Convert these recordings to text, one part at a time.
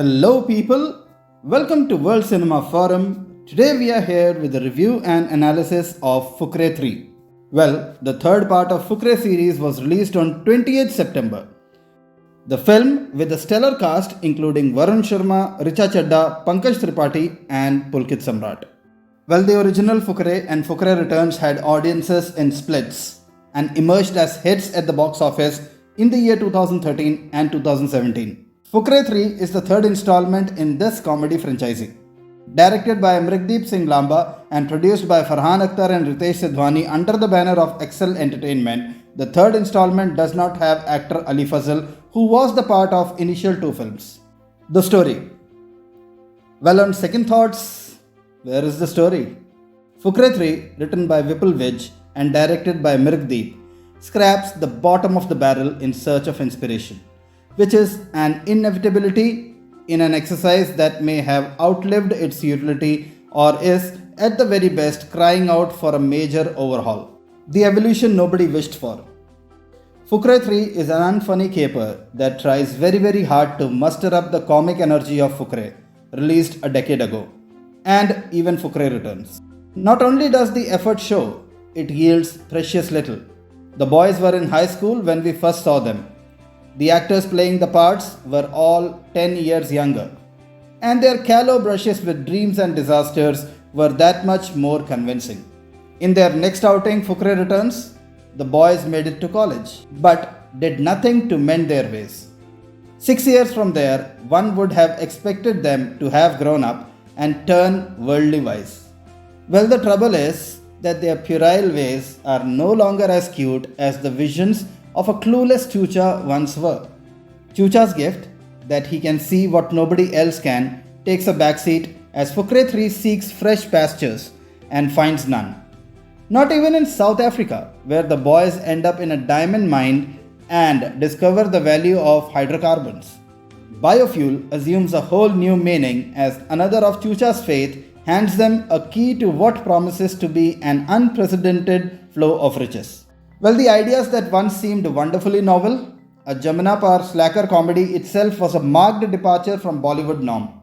Hello, people. Welcome to World Cinema Forum. Today we are here with a review and analysis of Fukrey 3. Well, the third part of Fukrey series was released on 28th September. The film, with a stellar cast including Varun Sharma, Richa Chadha, Pankaj Tripathi, and Pulkit Samrat. Well, the original Fukrey and Fukrey Returns had audiences in splits and emerged as hits at the box office in the year 2013 and 2017. Fukrey 3 is the third installment in this comedy franchise. Directed by Mrighdeep Singh Lamba and produced by Farhan, Akhtar and Ritesh Sidhwani under the banner of Excel Entertainment, the third installment does not have actor Ali Fazal, who was the part of initial two films. The story. Well, on second thoughts, where is the story? Fukrey 3, written by Vipul Vij and directed by Mrighdeep, scraps the bottom of the barrel in search of inspiration, which is an inevitability in an exercise that may have outlived its utility or is, at the very best, crying out for a major overhaul. The evolution nobody wished for. Fukrey 3 is an unfunny caper that tries very hard to muster up the comic energy of Fukrey, released a decade ago, and even Fukrey Returns. Not only does the effort show, it yields precious little. The boys were in high school when we first saw them. The actors playing the parts were all 10 years younger, and their callow brushes with dreams and disasters were that much more convincing. In their next outing, Fukrey Returns, the boys made it to college, but did nothing to mend their ways. 6 years from there, one would have expected them to have grown up and turn worldly wise. Well, the trouble is that their puerile ways are no longer as cute as the visions of a clueless Chucha once were. Chucha's gift, that he can see what nobody else can, takes a backseat as Fukrey 3 seeks fresh pastures and finds none. Not even in South Africa, where the boys end up in a diamond mine and discover the value of hydrocarbons. Biofuel assumes a whole new meaning as another of Chucha's faith hands them a key to what promises to be an unprecedented flow of riches. Well, the ideas that once seemed wonderfully novel, a Jamuna or slacker comedy itself was a marked departure from Bollywood norm,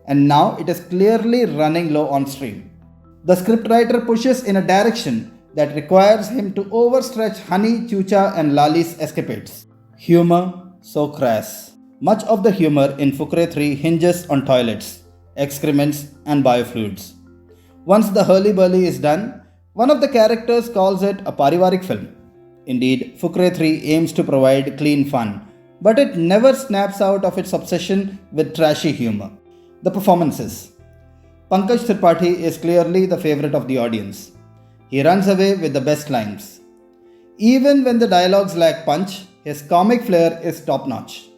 and now it is clearly running low on stream. The scriptwriter pushes in a direction that requires him to overstretch Honey, Chucha and Lali's escapades. Humor so crass. Much of the humor in Fukrey 3 hinges on toilets, excrements and biofluids. Once the hurly-burly is done, one of the characters calls it a parivarik film. Indeed, Fukrey 3 aims to provide clean fun, but it never snaps out of its obsession with trashy humor. The performances. Pankaj Tripathi is clearly the favorite of the audience. He runs away with the best lines. Even when the dialogues lack punch, his comic flair is top-notch.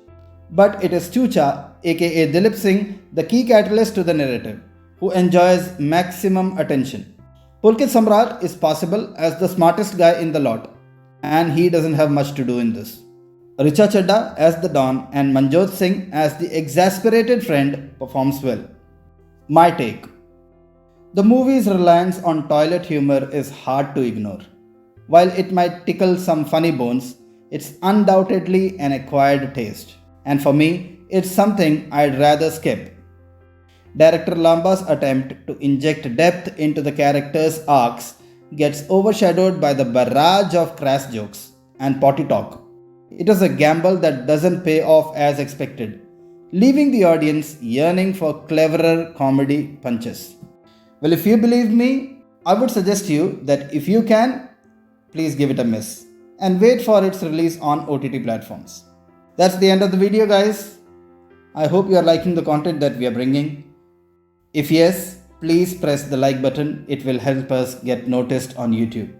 But it is Chucha, aka Dilip Singh, the key catalyst to the narrative, who enjoys maximum attention. Pulkit Samrat is possible as the smartest guy in the lot, and he doesn't have much to do in this. Richa Chadha as the Don and Manjot Singh as the exasperated friend performs well. My take. The movie's reliance on toilet humor is hard to ignore. While it might tickle some funny bones, it's undoubtedly an acquired taste, and for me, it's something I'd rather skip. Director Lamba's attempt to inject depth into the characters' arcs gets overshadowed by the barrage of crass jokes and potty talk. It is a gamble that doesn't pay off as expected, leaving the audience yearning for cleverer comedy punches. Well, if you believe me, I would suggest you that if you can, please give it a miss and wait for its release on OTT platforms. That's the end of the video, guys. I hope you are liking the content that we are bringing. If yes, please press the like button. It will help us get noticed on YouTube.